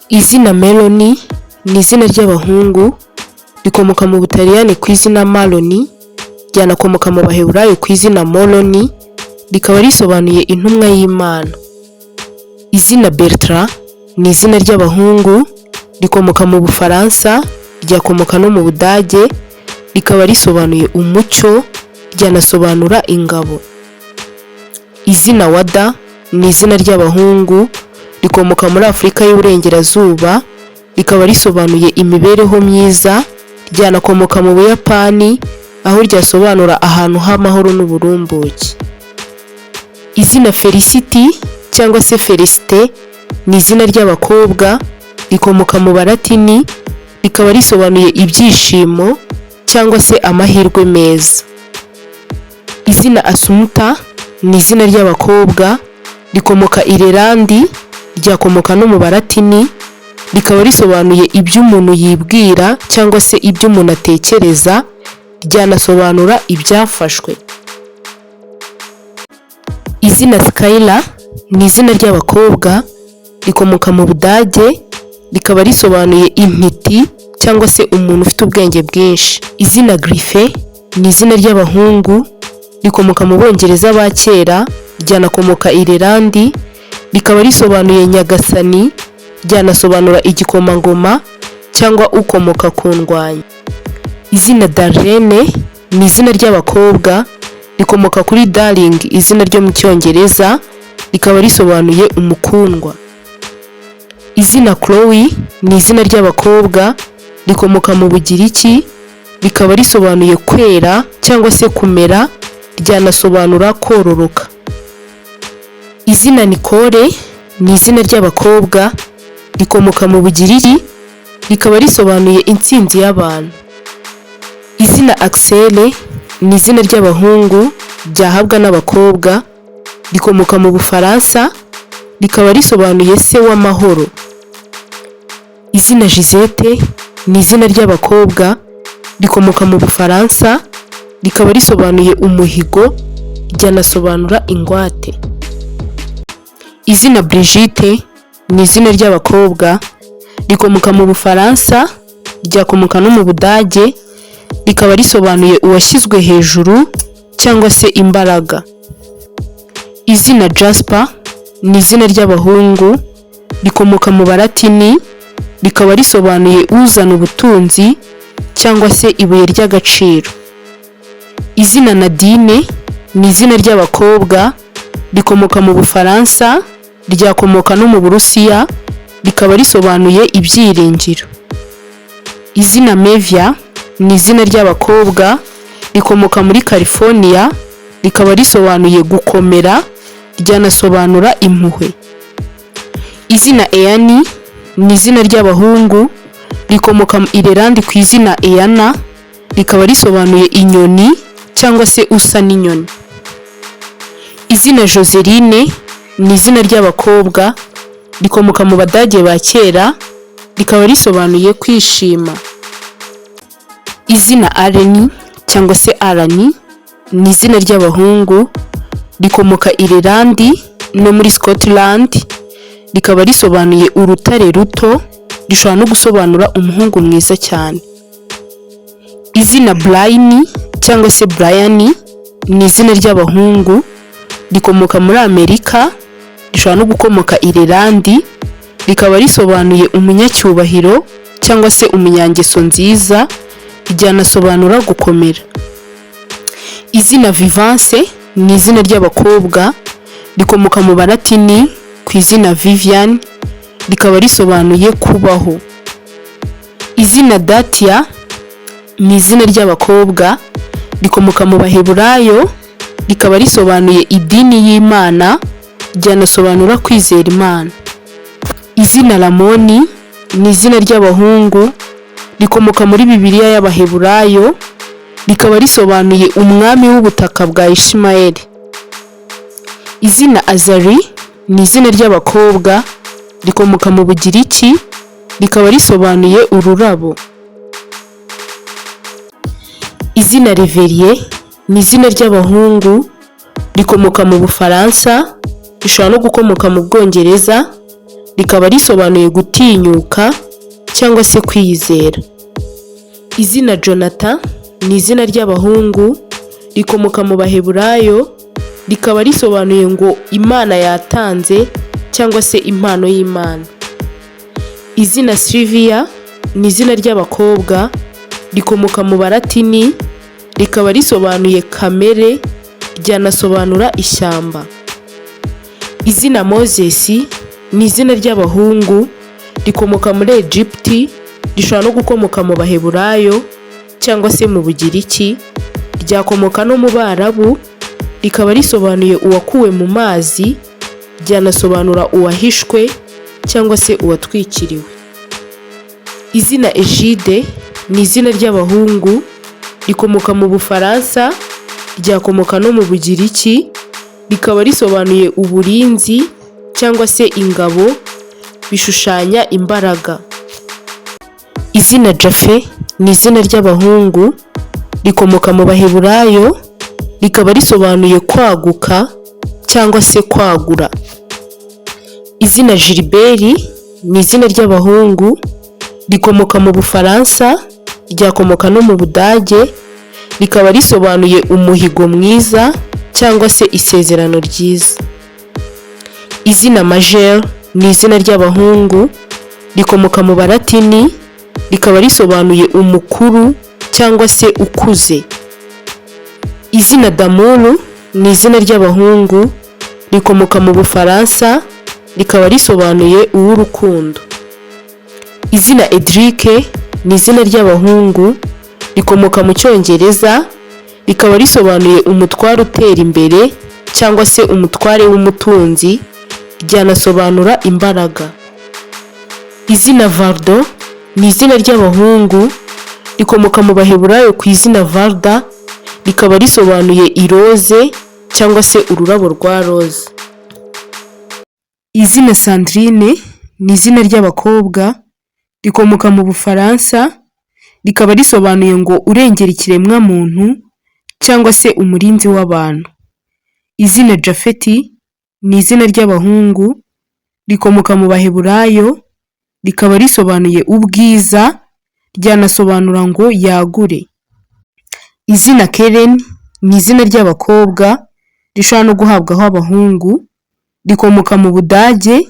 Izina Meloni ni izina ry'abahungu rikomoka mu Butaliyani ku izina Maloni, ryanakomoka mu Baheburayo ku izina Moloni, rikaba risobanuye intumwa y'Imana. Izina Bertrand ni izina ry'abahungu rikomoka mu Bufaransa, ryakomoka no mu Budage, rikaba risobanuye umucyo, ryanasobanura ingabo. Izina Wada ni izina ry'abahungu rikomoka muri Afurika y'Uburengerazuba, rikaba risobanuye imibereho myiza, ryanakomoka mu Buyapani aho ryasobanura ahantu h'amahoro n'uburumbuke. Izina Felicity cyangwa se Felicite ni izina ry'abakobwa rikomoka mu Balatini, rikaba risobanuye ibyishimo cyangwa se amahirwe meza. Izina Assumpta ni izina ry'abakobwa rikomoka Irelandi, ryakomoka no mu Balatini, rikaba risobanuye ibyo umuntu yibwira cyangwa se ibyo umuntu atekereza, ryanasobanura ibyafashwe. Izina Skyla ni izina ry'abakobwa rikomoka mu Budage, rikaba risobanuye intiti cyangwa se umuntu ufite ubwenge bwinshi. Izina Grife ni izina ry'abahungu rikomoka mu Bongereza ba kera, ryanakomoka Irelandi, rikaba risobanuye nyagasani, ryanasobanura igikomangoma cyangwa ukomoka ku ndwanyi. Izina Darlene ni izina ry'abakobwa rikomoka kuri darling, izina ryo mu Cyongereza, rikaba risobanuye umukundwa. Izina Chloe ni izina ry'abakobwa rikomoka mu Bugiriki, rikaba risobanuye kwera cyangwa se kumera, ryanasobanura kororoka. Izina Nicole ni izina ry'abakobwa rikomoka mu Bugiriki, rikaba risobanuye intsinzi y'abantu. Izina Axel ni izina ry'abahungu ryahabwa n'abakobwa, rikomoka mu Bufaransa, rikaba risobanuye se w'amahoro. Izina Gisette ni izina ry'abakobwa rikomoka mu Bufaransa, rikaba risobanuye umuhigo, ryanasobanura ingwate. Izina Brigitte ni izina ry'abakobwa rikomoka mu Bufaransa, ryakomoka no mu Budage, rikaba risobanuye uwashyizwe hejuru cyangwa se imbaraga. Izina Jasper ni izina ry'abahungu rikomoka mu Balatini, rikaba risobanuye uzana ubutunzi cyangwa se ibuye ry'agaciro. Izina Nadine ni izina ry'abakobwa rikomoka mu Bufaransa, ryakomoka no mu Burusiya, rikaba risobanuye ibyiringiro. Izina Mevia ni izina ry'abakobwa rikomoka muri California, rikaba risobanuye gukomera, ryanasobanura impuhwe. Izina Eani ni izina ry'abahungu rikomoka mu Irelandi ku izina Eana, rikaba risobanuye inyoni cyangwa se usa n'inyoni. Izina Joseline ni izina ry'abakobwa rikomoka mu Badage ba kera, rikaba risobanuye kwishima. Izina Areni cyangwa se Arani ni izina ry'abahungu rikomoka Irelandi no muri Scotland, rikaba risobanuye urutare ruto, rishobora no gusobanura umuhungu mwiza cyane. Izina Brian cyangwa se Brian ni izina ry'abahungu rikomoka muri Amerika, rishobora no gukomoka Irelandi, rikaba risobanuye umunyacyubahiro cyangwa se umunyangeso nziza, ryanasobanura gukomera. Izina Vivance ni izina ry'abakobwa rikomoka mu Balatini ku izina Vivian, rikaba risobanuye kubaho. Izina Datia ni izina ry'abakobwa rikomoka mu Baheburayo, rikaba risobanuye idini y'Imana, ryanasobanura kwizera Imana. Izina Ramoni ni izina ry'abahungu rikomoka muri Bibiliya y'Abaheburayo, rikaba risobanuye umwami w'ubutaka bwa Ishimayeli. Izina Azari ni izina ry'abakobwa rikomoka mu Bugiriki, rikaba risobanuye ururabo. Izina Reverie ni izina ry'abahungu rikomoka mu Bufaransa, rishobora no gukomoka mu Bwongereza, rikaba risobanuye gutinyuka cyangwa se kwiyizera. Izina Jonathan ni izina ry'abahungu rikomoka mu Baheburayo, rikaba risobanuye ngo Imana yatanze cyangwa se impano y'Imana. Izina Sylvia ni izina ry'abakobwa rikomoka mu Balatini, rikaba risobanuye kamere, ryanasobanura ishyamba. Izina Moses ni izina ry'abahungu rikomoka muri Egypti, rishobora no gukomoka mu Baheburayo cyangwa se mu Bugiriki, ryakomoka no mu Barabu, rikaba risobanuye uwakuwe mu mazi, ryanasobanura uwahishwe cyangwa se uwatwikiriwe. Izina Egide ni izina ry'abahungu rikomoka mu Bufaransa, ryakomoka no mu Bugiriki, rikaba risobanuye uburinzi cyangwa se ingabo, bishushanya imbaraga. Izina Jafe ni izina ry'abahungu rikomoka mu Baheburayo, rikaba risobanuye kwaguka cyangwa se kwagura. Izina Gilbert ni izina ry'abahungu rikomoka mu Bufaransa, ryakomoka no mu Budage, rikaba risobanuye umuhigo mwiza cyangwa se isezerano ryiza. Izina Majel ni izina ry'abahungu rikomoka mu Balatini, rikaba risobanuye umukuru cyangwa se ukuze. Izina Damuru ni izina ry'abahungu rikomoka mu Bufaransa, rikaba risobanuye uw'urukundo. Izina Edric ni izina ry'abahungu rikomoka mu Cyongereza, rikaba risobanuye umutware utera imbere cyangwa se umutware w'umutunzi, ryanasobanura imbaraga. Izina Vardo ni izina ry'abahungu rikomoka mu Baheburayo ku izina Varda, rikaba risobanuye iroze cyangwa se ururabo rwa roze. Izina Sandrine ni izina ry'abakobwa rikomoka mu Bufaransa, rikaba risobanuye ngo urengera ikiremwa muntu cyangwa se umurinzi w'abantu. Izina Jafeti ni izina ry'abahungu rikomoka mu Baheburayo, rikaba risobanuye ubwiza, ryanasobanura ngo yagure. Izina Keren ni izina ry'abakobwa rishobora no guhabwaho abahungu, rikomoka mu Budage,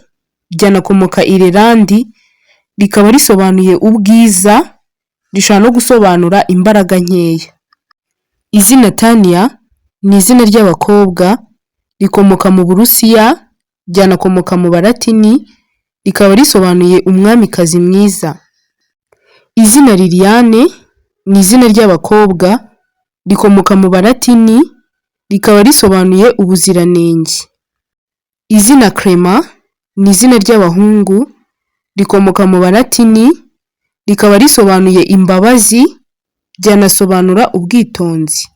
ryanakomoka Irelandi, rikaba risobanuye ubwiza, rishobora no gusobanura imbaraga nkeya. Izina Tania ni izina ry'abakobwa rikomoka mu Burusiya, ryanakomoka mu Balatini, rikaba risobanuye umwamikazi mwiza. Izina Liliane ni izina ry'abakobwa rikomoka mu Balatini, rikaba risobanuye ubuziranenge. Izina Clement ni izina ry'abahungu rikomoka mu Balatini, rikaba risobanuye imbabazi, ryanasobanura ubwitonzi.